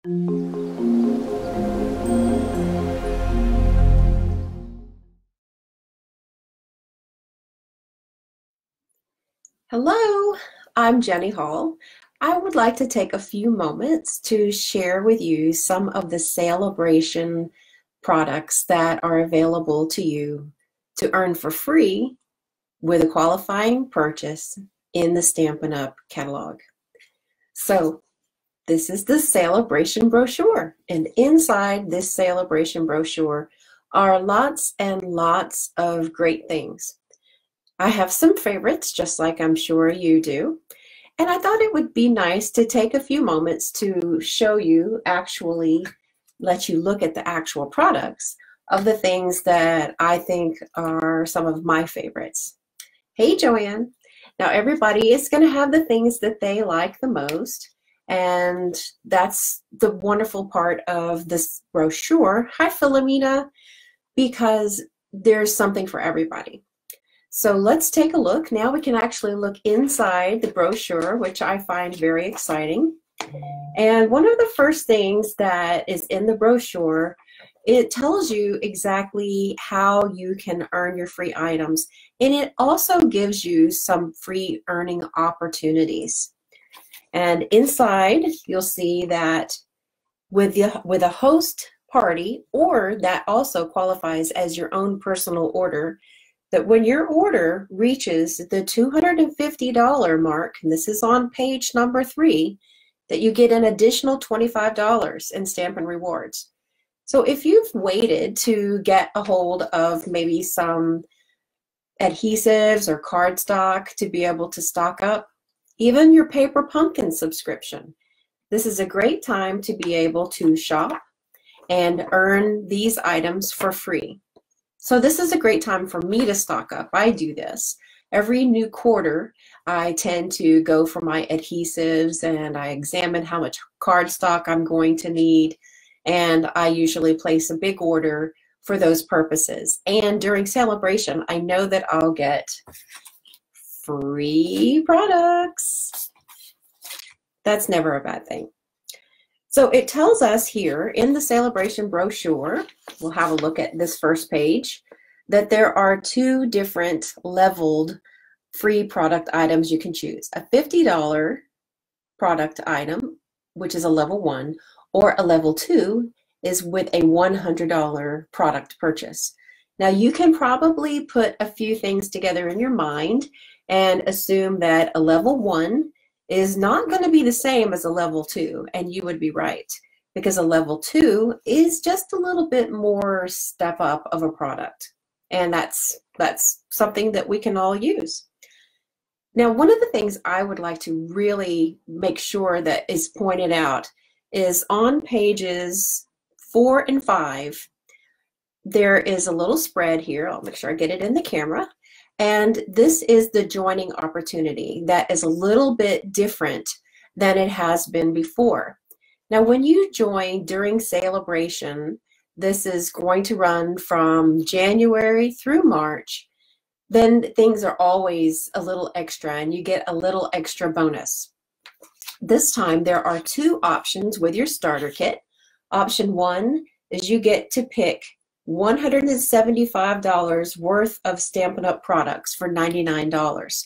Hello, I'm Jenny Hall. I would like to take a few moments to share with you some of the sale-a-bration products that are available to you to earn for free with a qualifying purchase in the Stampin' Up catalog. So this is the sale-a-bration brochure, and inside this sale-a-bration brochure are lots and lots of great things. I have some favorites, just like I'm sure you do. And I thought it would be nice to take a few moments to show you, actually let you look at the actual products of the things that I think are some of my favorites. Hey, Joanne. Now, everybody is going to have the things that they like the most. And that's the wonderful part of this brochure. Hi, Philomena, because there's something for everybody. So let's take a look. Now we can actually look inside the brochure, which I find very exciting. And one of the first things that is in the brochure, it tells you exactly how you can earn your free items. And it also gives you some free earning opportunities. And inside, you'll see that with a host party, or that also qualifies as your own personal order, that when your order reaches the $250 mark, and this is on page number 3, that you get an additional $25 in Stampin' Rewards. So if you've waited to get a hold of maybe some adhesives or cardstock to be able to stock up, even your paper pumpkin subscription, this is a great time to be able to shop and earn these items for free. So this is a great time for me to stock up. I do this. Every new quarter, I tend to go for my adhesives and I examine how much cardstock I'm going to need. And I usually place a big order for those purposes. And during sale-a-bration, I know that I'll get free products. That's never a bad thing. So it tells us here in the sale-a-bration brochure, we'll have a look at this first page, that there are 2 different leveled free product items you can choose. A $50 product item, which is a level 1, or a level 2 is with a $100 product purchase. Now you can probably put a few things together in your mind and assume that a level 1 is not going to be the same as a level 2, and you would be right, because a level 2 is just a little bit more step up of a product, and that's something that we can all use. Now, one of the things I would like to really make sure that is pointed out is on pages 4 and 5, there is a little spread here. I'll make sure I get it in the camera. And this is the joining opportunity that is a little bit different than it has been before. Now, when you join during sale-a-bration, this is going to run from January through March, then things are always a little extra and you get a little extra bonus. This time there are 2 options with your starter kit. Option 1 is you get to pick $175 worth of Stampin' Up products for $99.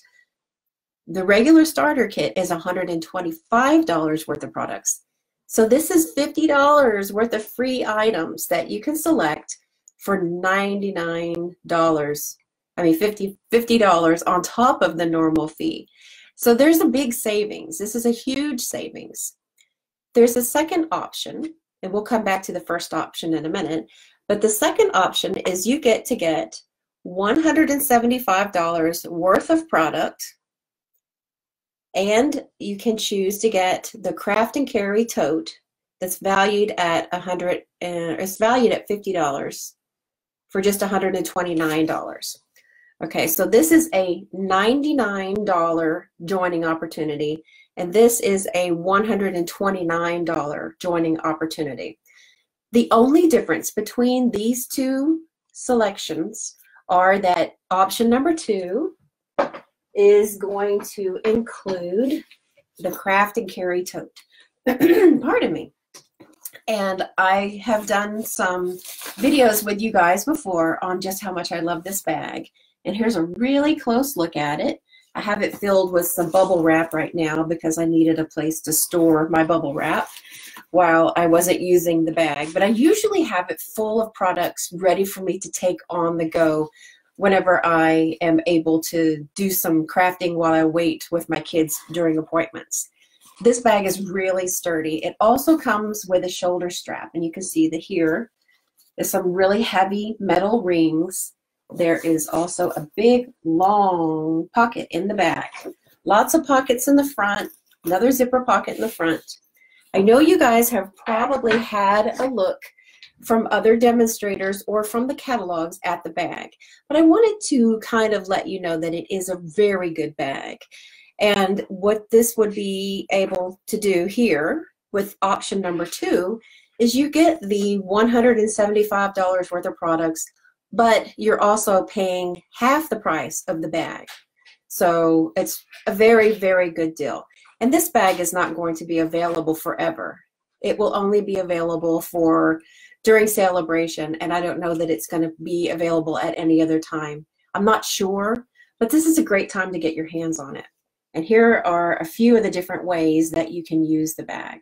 The regular starter kit is $125 worth of products. So this is $50 worth of free items that you can select for $99. I mean $50 on top of the normal fee. So there's a big savings. This is a huge savings. There's a second option, and we'll come back to the first option in a minute. But the second option is you get to get $175 worth of product, and you can choose to get the craft and carry tote that's valued at it's valued at $50 for just $129. Okay, so this is a $99 joining opportunity, and this is a $129 joining opportunity. The only difference between these 2 selections are that option number 2 is going to include the craft and carry tote. Pardon me. And I have done some videos with you guys before on just how much I love this bag. And here's a really close look at it. I have it filled with some bubble wrap right now because I needed a place to store my bubble wrap while I wasn't using the bag. But I usually have it full of products ready for me to take on the go whenever I am able to do some crafting while I wait with my kids during appointments. This bag is really sturdy. It also comes with a shoulder strap, and you can see that here is some really heavy metal rings. There is also a big, long pocket in the back. Lots of pockets in the front, another zipper pocket in the front. I know you guys have probably had a look from other demonstrators or from the catalogs at the bag, but I wanted to kind of let you know that it is a very good bag. And what this would be able to do here with option number 2 is you get the $175 worth of products, but you're also paying half the price of the bag. So it's a very, very good deal. And this bag is not going to be available forever. It will only be available for during sale-a-bration, and I don't know that it's going to be available at any other time. I'm not sure, but this is a great time to get your hands on it. And here are a few of the different ways that you can use the bag.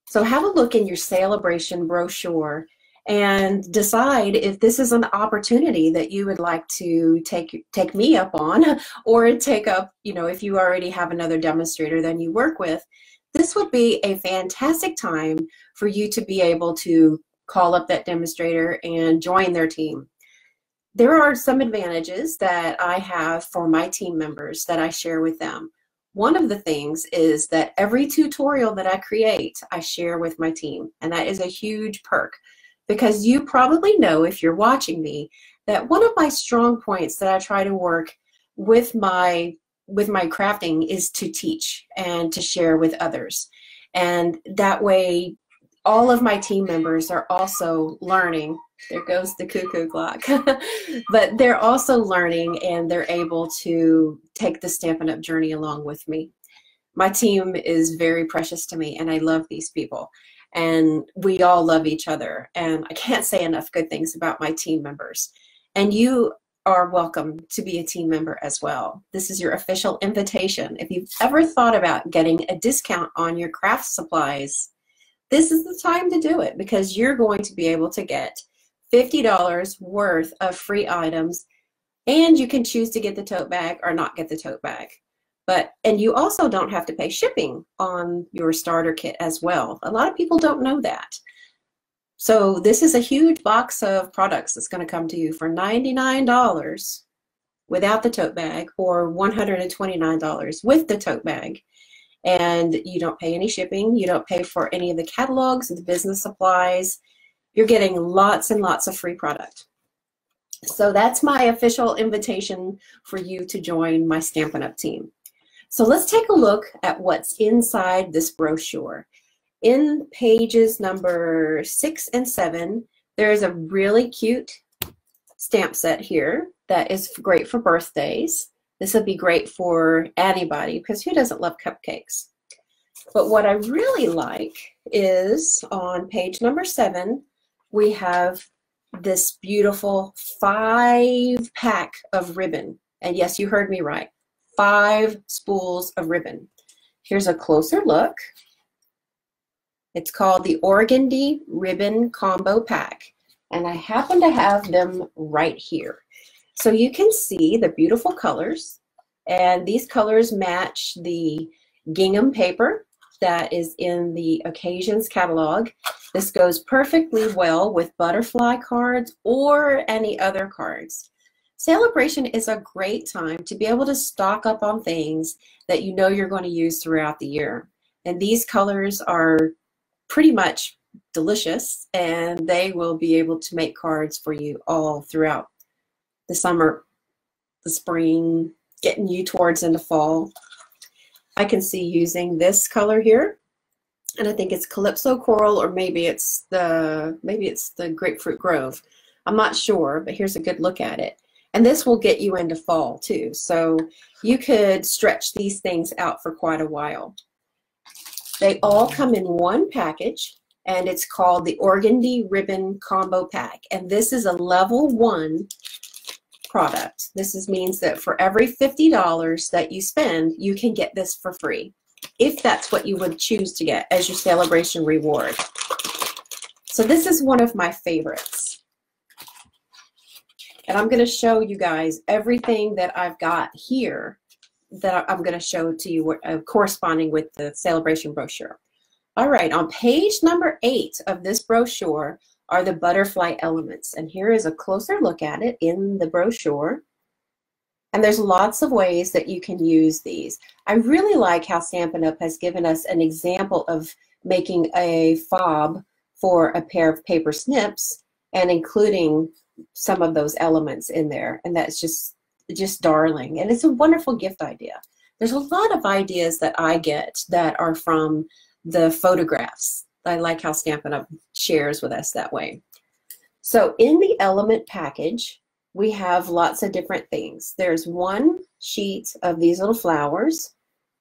So have a look in your sale-a-bration brochure and decide if this is an opportunity that you would like to take me up on, or take up, if you already have another demonstrator that you work with. This would be a fantastic time for you to be able to call up that demonstrator and join their team. There are some advantages that I have for my team members that I share with them. One of the things is that every tutorial that I create, I share with my team, and that is a huge perk, because you probably know, if you're watching me, that one of my strong points that I try to work with my crafting is to teach and to share with others. And that way, all of my team members are also learning. There goes the cuckoo clock. But they're also learning, and they're able to take the Stampin' Up! Journey along with me. My team is very precious to me, and I love these people. And we all love each other. And I can't say enough good things about my team members. And you are welcome to be a team member as well. This is your official invitation. If you've ever thought about getting a discount on your craft supplies, this is the time to do it, because you're going to be able to get $50 worth of free items, and you can choose to get the tote bag or not get the tote bag. And you also don't have to pay shipping on your starter kit as well. A lot of people don't know that. So this is a huge box of products that's going to come to you for $99 without the tote bag, or $129 with the tote bag. And you don't pay any shipping. You don't pay for any of the catalogs and the business supplies. You're getting lots and lots of free product. So that's my official invitation for you to join my Stampin' Up! Team. So let's take a look at what's inside this brochure. In pages number 6 and 7, there's a really cute stamp set here that is great for birthdays. This would be great for anybody, because who doesn't love cupcakes? But what I really like is on page number 7, we have this beautiful 5-pack of ribbon. And yes, you heard me right. 5 spools of ribbon. Here's a closer look. It's called the Organdy Ribbon Combo Pack, and I happen to have them right here. So you can see the beautiful colors, and these colors match the gingham paper that is in the Occasions catalog. This goes perfectly well with butterfly cards or any other cards. Sale-a-bration is a great time to be able to stock up on things that you know you're going to use throughout the year. And these colors are pretty much delicious, and they will be able to make cards for you all throughout the summer, the spring, getting you towards into fall. I can see using this color here, and I think it's Calypso Coral, or maybe it's the Grapefruit Grove. I'm not sure, but here's a good look at it. And this will get you into fall too, so you could stretch these things out for quite a while. They all come in one package, and it's called the Organdy Ribbon Combo Pack. And this is a level 1 product. This means that for every $50 that you spend, you can get this for free, if that's what you would choose to get as your sale-a-bration reward. So this is one of my favorites. And I'm going to show you guys everything that I've got here that I'm going to show to you corresponding with the sale-a-bration brochure. All right, on page number 8 of this brochure are the butterfly elements. And here is a closer look at it in the brochure. And there's lots of ways that you can use these. I really like how Stampin' Up! Has given us an example of making a fob for a pair of paper snips and including some of those elements in there. And that's just darling. And it's a wonderful gift idea. There's a lot of ideas that I get that are from the photographs. I like how Stampin' Up! Shares with us that way. So in the element package, we have lots of different things. There's 1 sheet of these little flowers,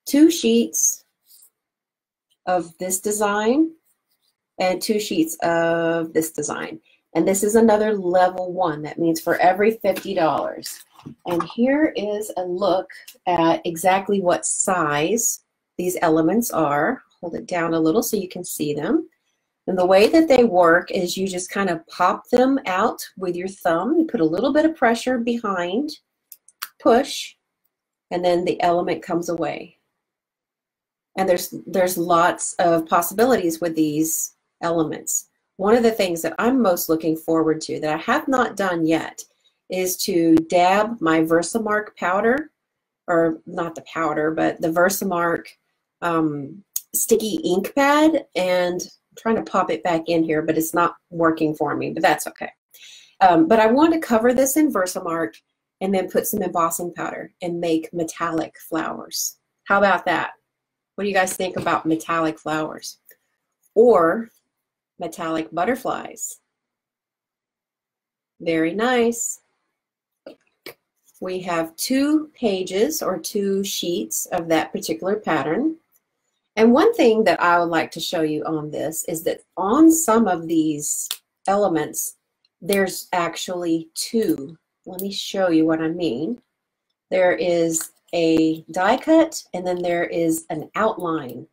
2 sheets of this design, and 2 sheets of this design. And this is another level 1. That means for every $50. And here is a look at exactly what size these elements are. Hold it down a little so you can see them. And the way that they work is you just kind of pop them out with your thumb. You put a little bit of pressure behind, push, and then the element comes away. And there's lots of possibilities with these elements. One of the things that I'm most looking forward to that I have not done yet is to dab my Versamark powder, or not the powder, but the Versamark sticky ink pad, and I'm trying to pop it back in here, but it's not working for me, but that's okay. But I want to cover this in Versamark and then put some embossing powder and make metallic flowers. How about that? What do you guys think about metallic flowers? Or metallic butterflies? Very nice. We have 2 pages or 2 sheets of that particular pattern. And one thing that I would like to show you on this is that on some of these elements, there's actually 2. Let me show you what I mean. There is a die cut, and then there is an outline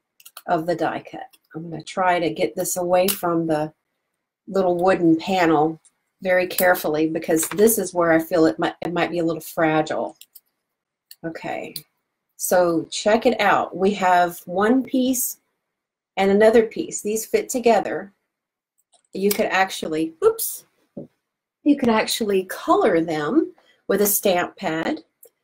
of the die cut. I'm going to try to get this away from the little wooden panel very carefully, because this is where I feel it might be a little fragile. Okay. So check it out. We have 1 piece and another piece. These fit together. You could actually, you could actually color them with a stamp pad,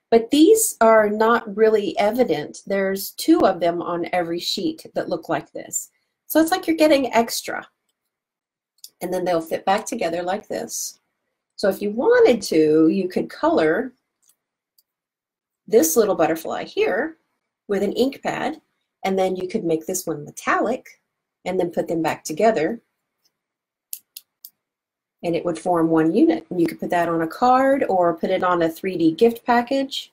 but these are not really evident. There's 2 of them on every sheet that look like this. So it's like you're getting extra. And then they'll fit back together like this. So if you wanted to, you could color this little butterfly here with an ink pad, and then you could make this one metallic and then put them back together, and it would form 1 unit. And you could put that on a card or put it on a 3D gift package.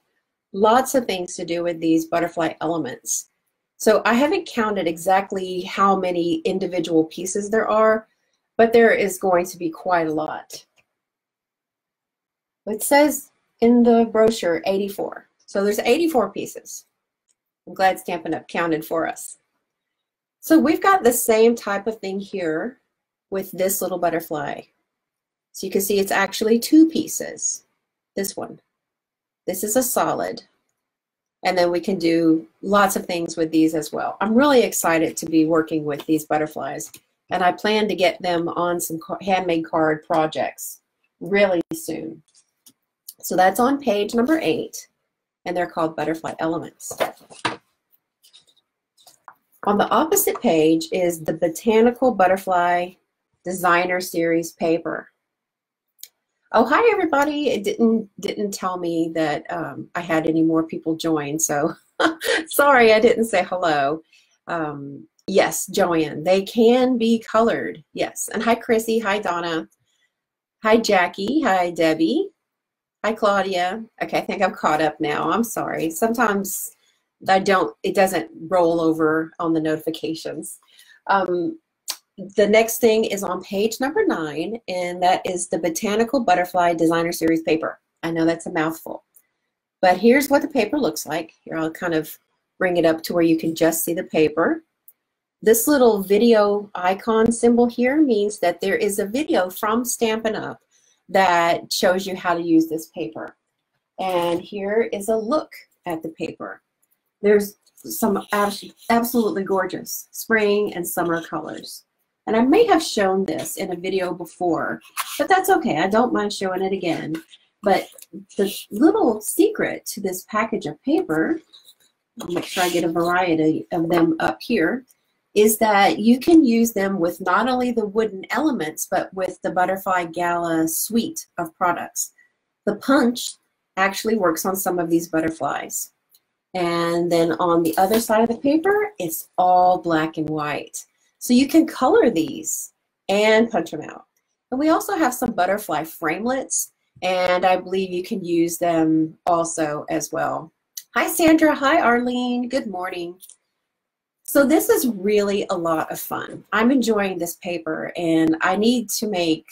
Lots of things to do with these butterfly elements. So I haven't counted exactly how many individual pieces there are, but there is going to be quite a lot. It says in the brochure 84. So there's 84 pieces. I'm glad Stampin' Up! Counted for us. So we've got the same type of thing here with this little butterfly. So you can see it's actually 2 pieces. This one. This is a solid. And then we can do lots of things with these as well. I'm really excited to be working with these butterflies, and I plan to get them on some handmade card projects really soon. So that's on page number 8. And they're called butterfly elements. On the opposite page is the Botanical Butterfly Designer Series paper. Oh, hi everybody. It didn't tell me that I had any more people join, so sorry I didn't say hello. Yes, Joanne, they can be colored. Yes. And hi Chrissy, hi Donna, hi Jackie, hi Debbie. Hi, Claudia. Okay, I think I'm caught up now. I'm sorry. Sometimes it doesn't roll over on the notifications. The next thing is on page number 9, and that is the Botanical Butterfly Designer Series paper. I know that's a mouthful, but here's what the paper looks like. Here, I'll kind of bring it up to where you can just see the paper. This little video icon symbol here means that there is a video from Stampin' Up that shows you how to use this paper. And here is a look at the paper. There's some absolutely gorgeous spring and summer colors. And I may have shown this in a video before, but that's okay. I don't mind showing it again. But the little secret to this package of paper, I'll make sure I get a variety of them up here, is that you can use them with not only the wooden elements, but with the Butterfly Gala suite of products. The punch actually works on some of these butterflies. And then on the other side of the paper, it's all black and white. So you can color these and punch them out. And we also have some butterfly framelets, and I believe you can use them also as well. Hi Sandra, hi Arlene, good morning. So this is really a lot of fun. I'm enjoying this paper, and I need to make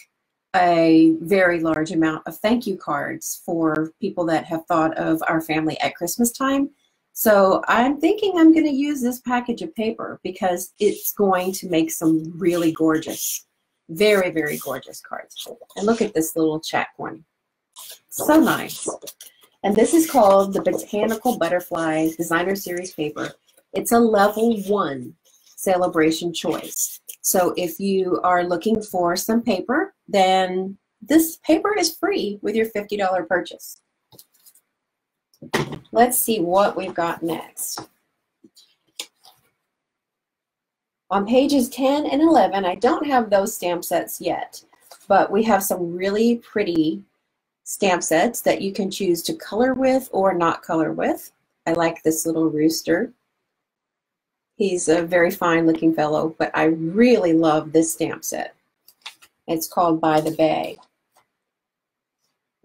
a very large amount of thank you cards for people that have thought of our family at Christmas time. So I'm thinking I'm going to use this package of paper because it's going to make some really gorgeous, very, very gorgeous cards. And look at this little chat one. So nice. And this is called the Botanical Butterfly Designer Series paper. It's a level 1 sale-a-bration choice. So if you are looking for some paper, then this paper is free with your $50 purchase. Let's see what we've got next. On pages 10 and 11, I don't have those stamp sets yet, but we have some really pretty stamp sets that you can choose to color with or not color with. I like this little rooster. He's a very fine looking fellow, but I really love this stamp set. It's called By the Bay.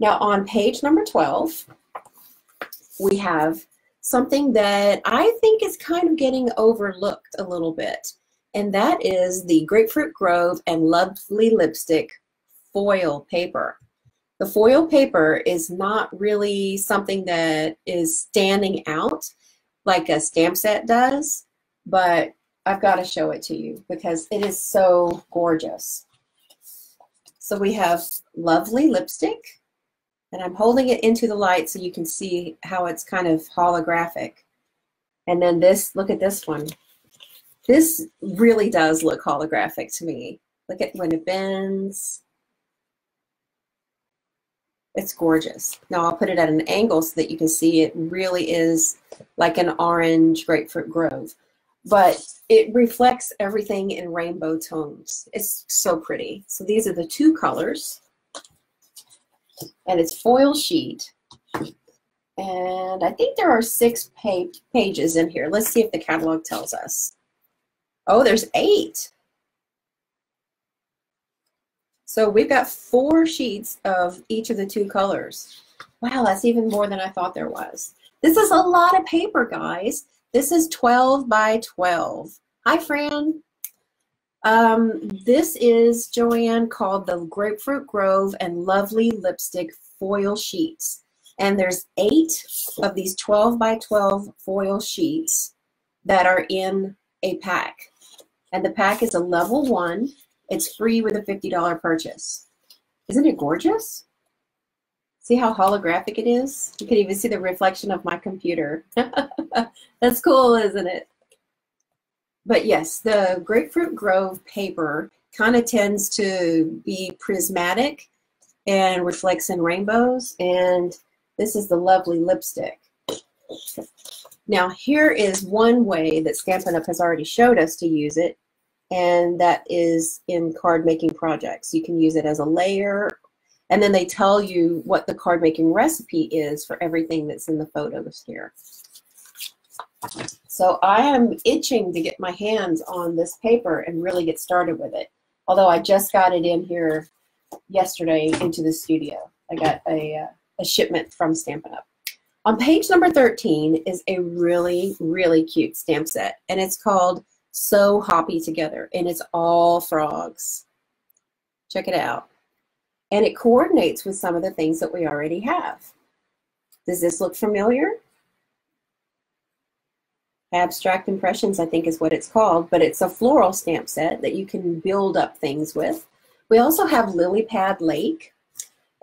Now on page number 12, we have something that I think is kind of getting overlooked a little bit, and that is the Grapefruit Grove and Lovely Lipstick foil paper. The foil paper is not really something that is standing out like a stamp set does, but I've got to show it to you because it is so gorgeous. So we have Lovely Lipstick, and I'm holding it into the light so you can see how it's kind of holographic. And then this, look at this one. This really does look holographic to me. Look at when it bends. It's gorgeous. Now I'll put it at an angle so that you can see it really is like an orange Grapefruit Grove. But it reflects everything in rainbow tones. It's so pretty. So these are the 2 colors. And it's foil sheet. And I think there are 6 pages in here. Let's see if the catalog tells us. Oh, there's 8. So we've got 4 sheets of each of the 2 colors. Wow, that's even more than I thought there was. This is a lot of paper, guys. This is 12 by 12. Hi, Fran. This is, Joanne, called the Grapefruit Grove and Lovely Lipstick foil sheets. And there's 8 of these 12 by 12 foil sheets that are in a pack. And the pack is a level 1. It's free with a $50 purchase. Isn't it gorgeous? See how holographic it is? You can even see the reflection of my computer. That's cool, isn't it? But yes, the Grapefruit Grove paper kind of tends to be prismatic and reflects in rainbows. And this is the Lovely Lipstick. Now here is one way that Stampin' Up! Has already showed us to use it, and that is in card making projects. You can use it as a layer, and then they tell you what the card making recipe is for everything that's in the photos here. So I am itching to get my hands on this paper and really get started with it. Although I just got it in here yesterday into the studio. I got a shipment from Stampin' Up! On page number 13 is a really, really cute stamp set, and it's called so hoppy together, and it's all frogs. Check it out. And it coordinates with some of the things that we already have. Does this look familiar? Abstract Impressions, I think is what it's called, but it's a floral stamp set that you can build up things with. We also have Lily Pad Lake,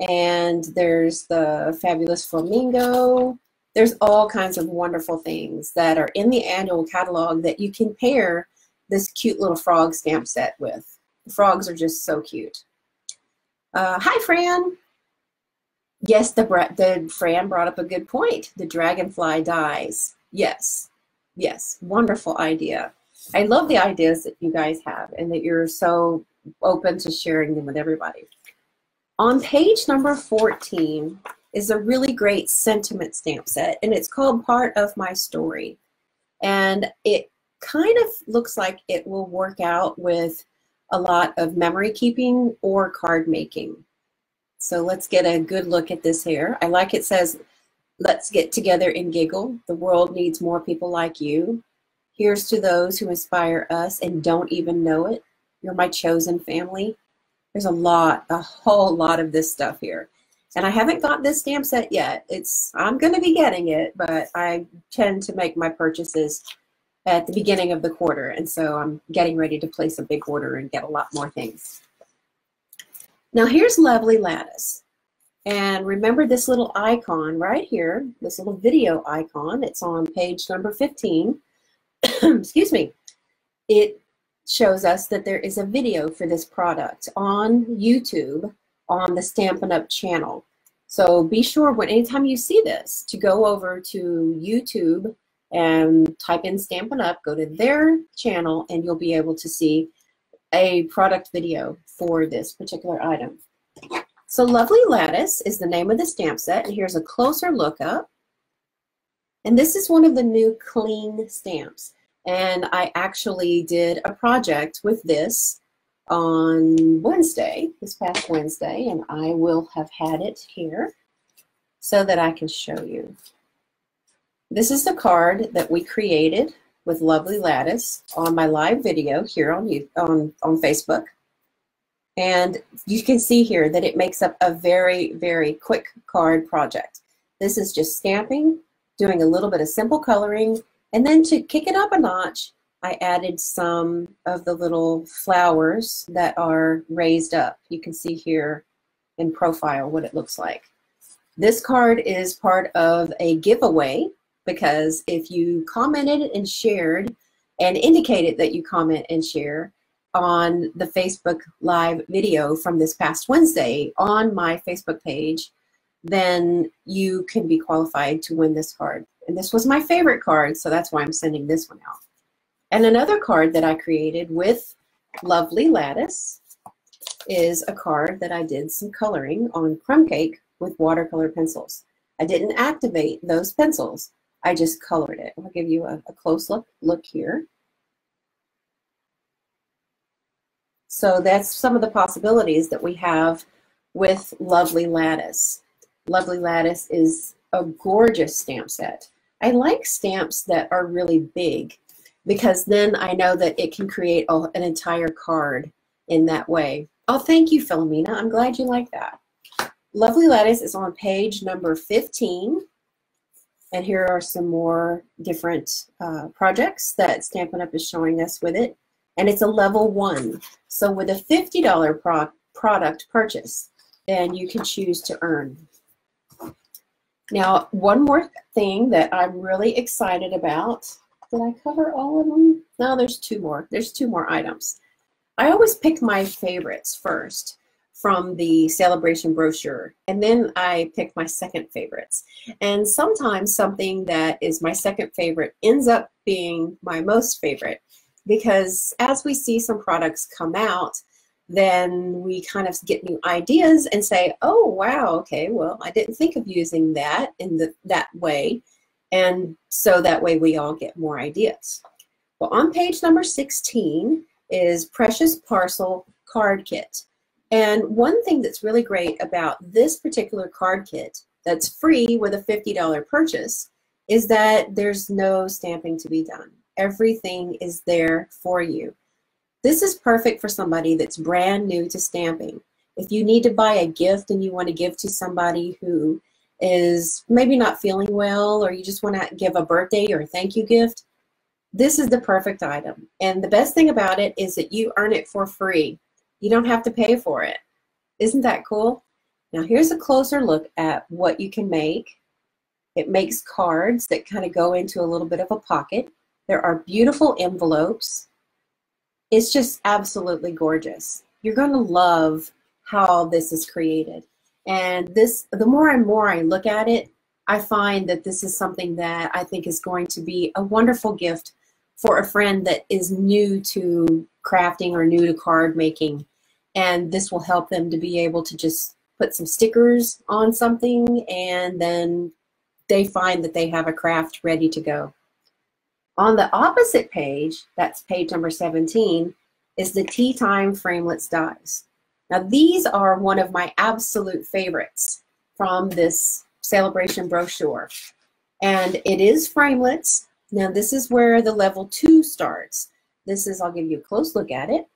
and there's the Fabulous Flamingo. There's all kinds of wonderful things that are in the annual catalog that you can pair this cute little frog stamp set with. The frogs are just so cute. Hi, Fran. Yes, the Fran brought up a good point. The dragonfly dies. Yes, yes, wonderful idea. I love the ideas that you guys have and that you're so open to sharing them with everybody. On page number 14 is a really great sentiment stamp set, and it's called Part of My Story. And it kind of looks like it will work out with a lot of memory keeping or card making. So let's get a good look at this here. I like it says, let's get together and giggle. The world needs more people like you. Here's to those who inspire us and don't even know it. You're my chosen family. There's a whole lot of this stuff here. And I haven't got this stamp set yet. I'm going to be getting it, but I tend to make my purchases at the beginning of the quarter. And so I'm getting ready to place a big order and get a lot more things. Now here's Lovely Lattice. And remember this little icon right here, this little video icon. It's on page number 15. Excuse me. It shows us that there is a video for this product on YouTube on the Stampin' Up channel. So be sure anytime you see this to go over to YouTube and type in Stampin' Up, go to their channel, and you'll be able to see a product video for this particular item. So Lovely Lattice is the name of the stamp set, and here's a closer look up. And this is one of the new clean stamps. And I actually did a project with this on Wednesday, this past Wednesday, and I will have had it here so that I can show you. This is the card that we created with Lovely Lattice on my live video here on Facebook. And you can see here that it makes up a very, very quick card project. This is just stamping, doing a little bit of simple coloring, and then to kick it up a notch, I added some of the little flowers that are raised up. You can see here in profile what it looks like. This card is part of a giveaway because if you commented and shared and indicated that you comment and share on the Facebook Live video from this past Wednesday on my Facebook page, then you can be qualified to win this card. And this was my favorite card, so that's why I'm sending this one out. And another card that I created with Lovely Lattice is a card that I did some coloring on crumb cake with watercolor pencils. I didn't activate those pencils, I just colored it. I'll give you a close look here. So that's some of the possibilities that we have with Lovely Lattice. Lovely Lattice is a gorgeous stamp set. I like stamps that are really big because then I know that it can create an entire card in that way. Oh, thank you, Philomena. I'm glad you like that. Lovely Lattice is on page number 15. And here are some more different projects that Stampin' Up is showing us with it. And it's a level 1. So with a $50 product purchase, then you can choose to earn. Now, one more thing that I'm really excited about. Did I cover all of them? No, there's two more. There's 2 more items. I always pick my favorites first from the sale-a-bration brochure, and then I pick my second favorites. And sometimes something that is my second favorite ends up being my most favorite, because as we see some products come out, then we kind of get new ideas and say, oh, wow, okay, well, I didn't think of using that in that way. And so that way we all get more ideas. Well, on page number 16 is Precious Parcel Card Kit. And one thing that's really great about this particular card kit that's free with a $50 purchase is that there's no stamping to be done. Everything is there for you. This is perfect for somebody that's brand new to stamping. If you need to buy a gift and you want to give to somebody who is maybe not feeling well, or you just want to give a birthday or a thank you gift, this is the perfect item. And the best thing about it is that you earn it for free. You don't have to pay for it. Isn't that cool? Now here's a closer look at what you can make. It makes cards that kind of go into a little bit of a pocket. There are beautiful envelopes. It's just absolutely gorgeous. You're going to love how this is created. And this, the more and more I look at it, I find that this is something that I think is going to be a wonderful gift for a friend that is new to crafting or new to card making. And this will help them to be able to just put some stickers on something, and then they find that they have a craft ready to go. On the opposite page, that's page number 17, is the Tea Time Framelits dies. Now these are one of my absolute favorites from this Sale-a-bration brochure. And it is framelits. Now this is where the level 2 starts. This is, I'll give you a close look at it.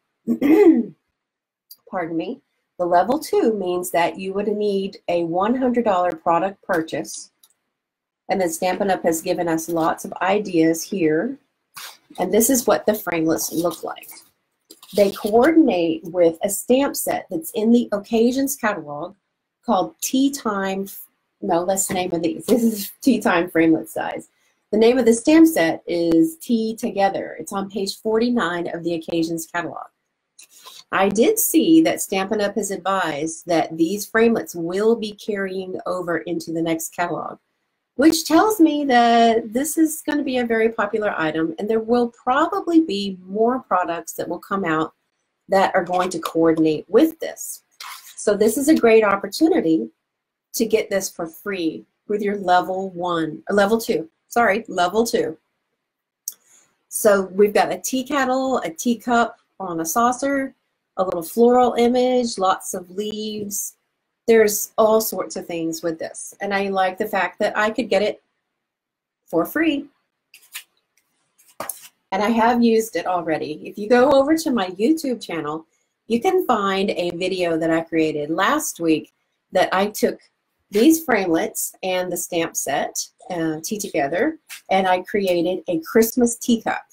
Pardon me. The level 2 means that you would need a $100 product purchase. And then Stampin' Up! Has given us lots of ideas here. And this is what the framelits look like. They coordinate with a stamp set that's in the Occasions catalog called Tea Time. No, that's the name of these. This is Tea Time Framelit Size. The name of the stamp set is Tea Together. It's on page 49 of the Occasions catalog. I did see that Stampin' Up! Has advised that these framelits will be carrying over into the next catalog, which tells me that this is going to be a very popular item, and there will probably be more products that will come out that are going to coordinate with this. So this is a great opportunity to get this for free with your level 2. So we've got a tea kettle, a teacup on a saucer, a little floral image, lots of leaves. There's all sorts of things with this, and I like the fact that I could get it for free. And I have used it already. If you go over to my YouTube channel, you can find a video that I created last week that I took these framelits and the stamp set, Tea Together, and I created a Christmas teacup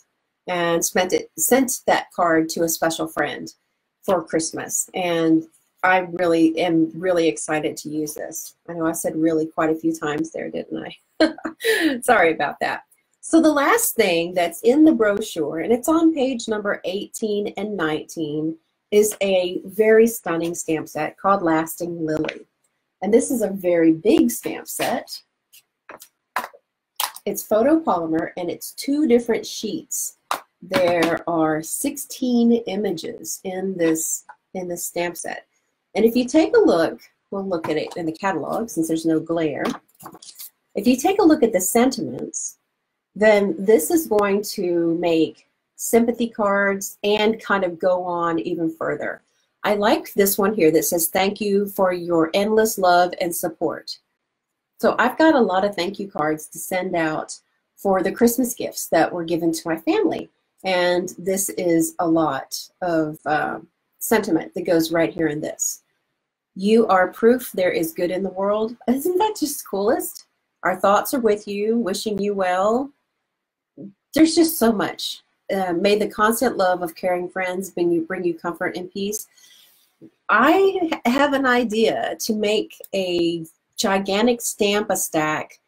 and sent that card to a special friend for Christmas. And I really am really excited to use this. I know I said really quite a few times there, didn't I? Sorry about that. So the last thing that's in the brochure, and it's on page number 18 and 19, is a very stunning stamp set called Lasting Lily. And this is a very big stamp set. It's photopolymer, and it's 2 different sheets. There are 16 images in this stamp set. And if you take a look, we'll look at it in the catalog since there's no glare. If you take a look at the sentiments, then this is going to make sympathy cards and kind of go on even further. I like this one here that says, "Thank you for your endless love and support." So I've got a lot of thank you cards to send out for the Christmas gifts that were given to my family. And this is a lot of sentiment that goes right here in this. You are proof there is good in the world. Isn't that just coolest? Our thoughts are with you, wishing you well. There's just so much. May the constant love of caring friends bring you comfort and peace. I have an idea to make a gigantic stamp-a-stack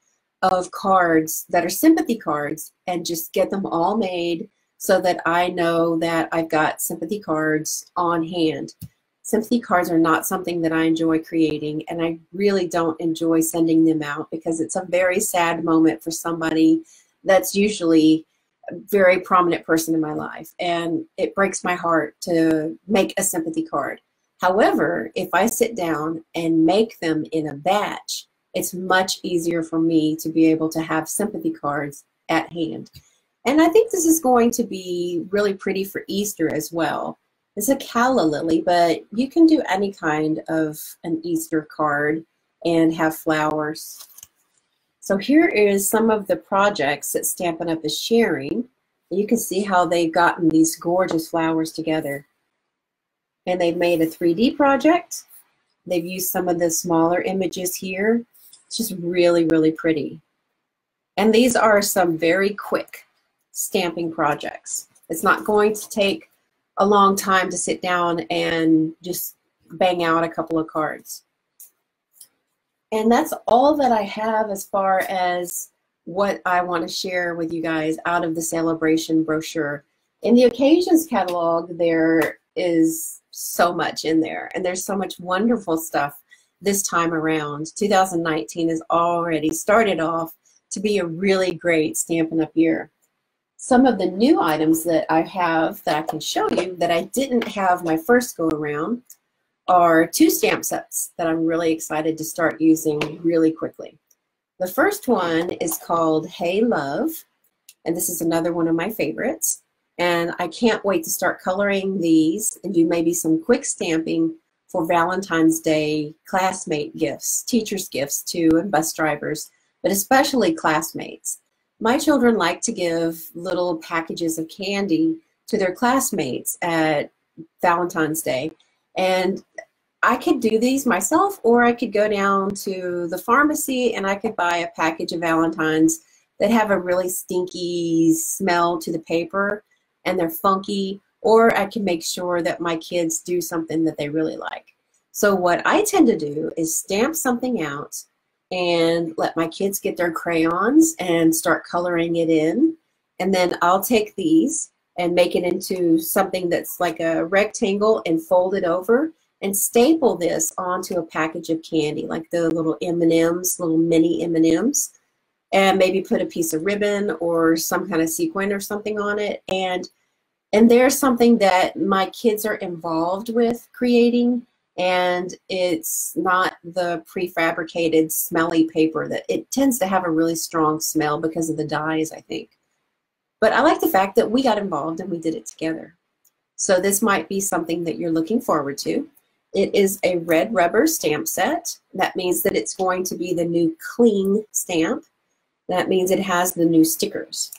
of cards that are sympathy cards and just get them all made so that I know that I've got sympathy cards on hand. Sympathy cards are not something that I enjoy creating, and I really don't enjoy sending them out because it's a very sad moment for somebody that's usually a very prominent person in my life, and it breaks my heart to make a sympathy card. However, if I sit down and make them in a batch, it's much easier for me to be able to have sympathy cards at hand. And I think this is going to be really pretty for Easter as well. It's a calla lily, but you can do any kind of an Easter card and have flowers. So here is some of the projects that Stampin' Up! Is sharing. You can see how they've gotten these gorgeous flowers together. And they've made a 3D project. They've used some of the smaller images here. It's just really, really pretty. And these are some very quick stamping projects. It's not going to take a long time to sit down and just bang out a couple of cards. And that's all that I have as far as what I want to share with you guys out of the sale-a-bration brochure. In the occasions catalog, there is so much in there, and there's so much wonderful stuff this time around. 2019 has already started off to be a really great Stampin' Up! Year. Some of the new items that I have that I can show you that I didn't have my first go around are 2 stamp sets that I'm really excited to start using really quickly. The first one is called Hey Love, and this is another one of my favorites. And I can't wait to start coloring these and do maybe some quick stamping for Valentine's Day classmate gifts, teachers' gifts too, and bus drivers, but especially classmates. My children like to give little packages of candy to their classmates at Valentine's Day. And I could do these myself, or I could go down to the pharmacy and I could buy a package of Valentines that have a really stinky smell to the paper and they're funky, or I can make sure that my kids do something that they really like. So what I tend to do is stamp something out and let my kids get their crayons and start coloring it in. And then I'll take these and make it into something that's like a rectangle and fold it over and staple this onto a package of candy, like the little M&Ms, little mini M&Ms, and maybe put a piece of ribbon or some kind of sequin or something on it. And there's something that my kids are involved with creating, and it's not the prefabricated smelly paper that it tends to have a really strong smell because of the dyes, I think. But I like the fact that we got involved and we did it together. So this might be something that you're looking forward to. It is a red rubber stamp set. That means that it's going to be the new clean stamp. That means it has the new stickers.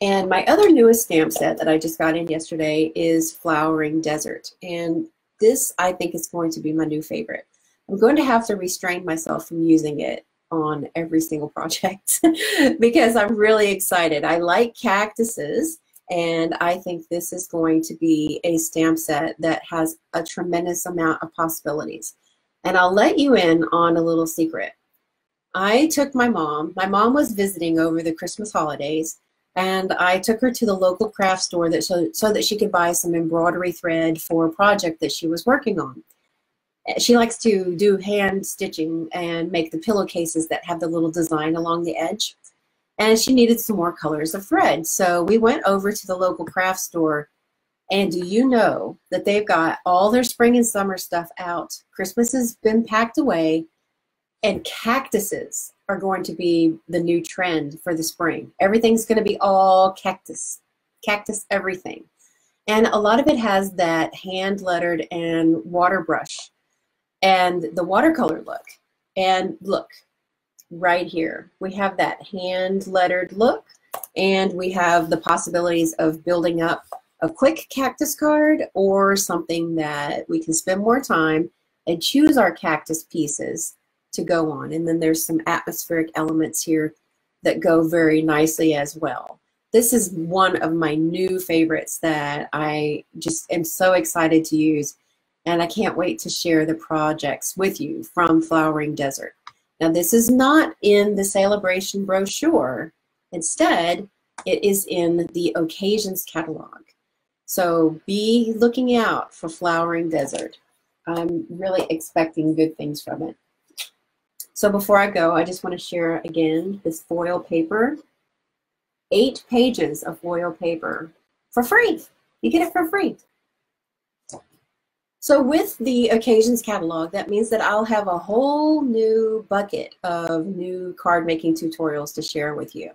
And my other newest stamp set that I just got in yesterday is Flowering Desert. And this, I think, is going to be my new favorite. I'm going to have to restrain myself from using it on every single project because I'm really excited. I like cactuses, and I think this is going to be a stamp set that has a tremendous amount of possibilities. And I'll let you in on a little secret. I took my mom was visiting over the Christmas holidays, and I took her to the local craft store so that she could buy some embroidery thread for a project that she was working on. She likes to do hand stitching and make the pillowcases that have the little design along the edge. And she needed some more colors of thread. So we went over to the local craft store, and do you know that they've got all their spring and summer stuff out? Christmas has been packed away, and cactuses are going to be the new trend for the spring. Everything's going to be all cactus everything. And a lot of it has that hand lettered and water brush and the watercolor look. And look, right here, we have that hand lettered look, and we have the possibilities of building up a quick cactus card or something that we can spend more time and choose our cactus pieces to go on. And then there's some atmospheric elements here that go very nicely as well. This is one of my new favorites that I just am so excited to use, and I can't wait to share the projects with you from Flowering Desert. Now, this is not in the sale-a-bration brochure. Instead, it is in the occasions catalog. So be looking out for Flowering Desert. I'm really expecting good things from it. So before I go, I just want to share again this foil paper. 8 pages of foil paper for free. You get it for free. So with the occasions catalog, that means that I'll have a whole new bucket of new card making tutorials to share with you.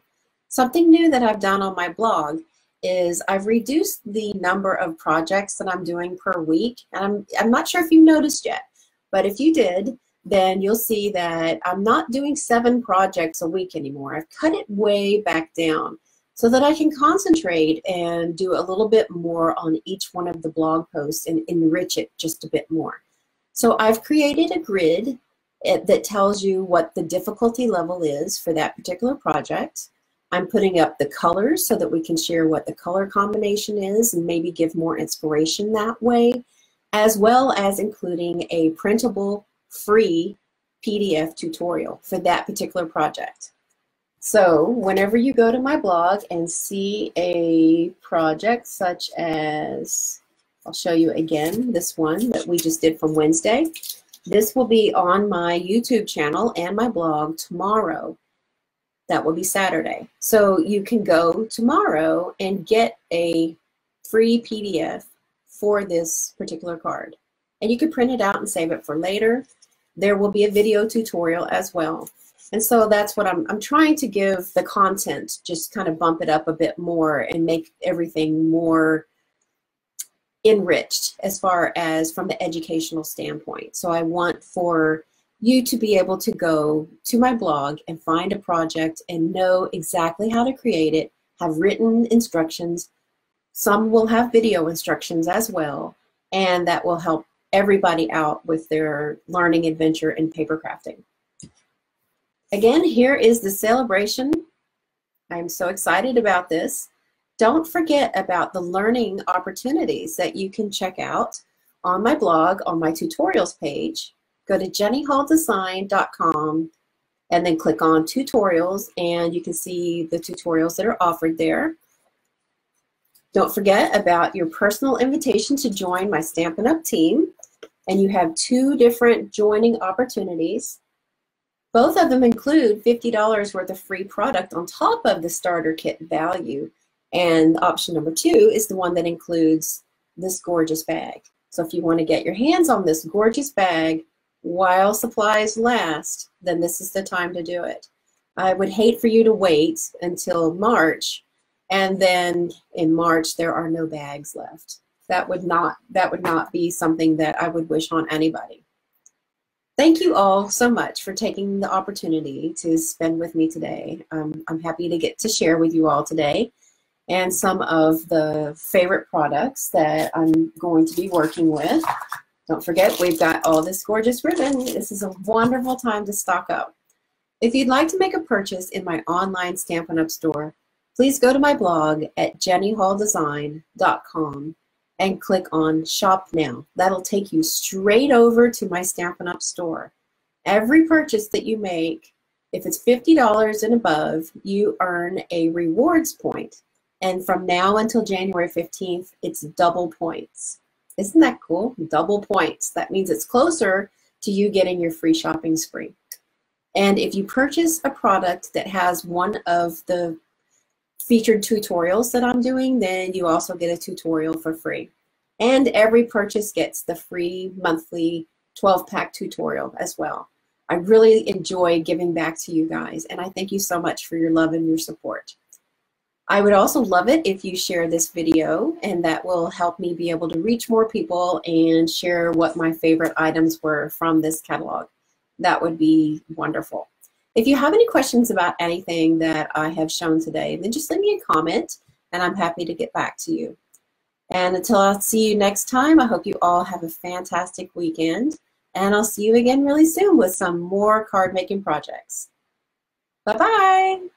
Something new that I've done on my blog is I've reduced the number of projects that I'm doing per week. And I'm not sure if you noticed yet, but if you did, then you'll see that I'm not doing 7 projects a week anymore. I've cut it way back down so that I can concentrate and do a little bit more on each one of the blog posts and enrich it just a bit more. So I've created a grid that tells you what the difficulty level is for that particular project. I'm putting up the colors so that we can share what the color combination is and maybe give more inspiration that way, as well as including a printable free PDF tutorial for that particular project. So whenever you go to my blog and see a project such as, I'll show you again, this one that we just did from Wednesday, this will be on my YouTube channel and my blog tomorrow. That will be Saturday. So you can go tomorrow and get a free PDF for this particular card. And you can print it out and save it for later. There will be a video tutorial as well. And so that's what I'm trying to give the content, just kind of bump it up a bit more and make everything more enriched as far as from the educational standpoint. So I want for you to be able to go to my blog and find a project and know exactly how to create it, have written instructions. Some will have video instructions as well, and that will help everybody out with their learning adventure in paper crafting. Again, here is the sale-a-bration. I'm so excited about this. Don't forget about the learning opportunities that you can check out on my blog, on my tutorials page. Go to jennyhalldesign.com and then click on tutorials, and you can see the tutorials that are offered there. Don't forget about your personal invitation to join my Stampin' Up team, and you have 2 different joining opportunities. Both of them include $50 worth of free product on top of the starter kit value. And option number 2 is the one that includes this gorgeous bag. So if you want to get your hands on this gorgeous bag while supplies last, then this is the time to do it. I would hate for you to wait until March, and then in March there are no bags left. That would not be something that I would wish on anybody. Thank you all so much for taking the opportunity to spend with me today. I'm happy to get to share with you all today and some of the favorite products that I'm going to be working with. Don't forget, we've got all this gorgeous ribbon. This is a wonderful time to stock up. If you'd like to make a purchase in my online Stampin' Up store, please go to my blog at jennyhalldesign.com and click on Shop Now. That'll take you straight over to my Stampin' Up store. Every purchase that you make, if it's $50 and above, you earn a rewards point. And from now until January 15th, it's double points. Isn't that cool? Double points. That means it's closer to you getting your free shopping spree. And if you purchase a product that has one of the featured tutorials that I'm doing, then you also get a tutorial for free. And every purchase gets the free monthly 12-pack tutorial as well. I really enjoy giving back to you guys, and I thank you so much for your love and your support. I would also love it if you share this video, and that will help me be able to reach more people and share what my favorite items were from this catalog. That would be wonderful. If you have any questions about anything that I have shown today, then just leave me a comment, and I'm happy to get back to you. And until I see you next time, I hope you all have a fantastic weekend, and I'll see you again really soon with some more card making projects. Bye-bye.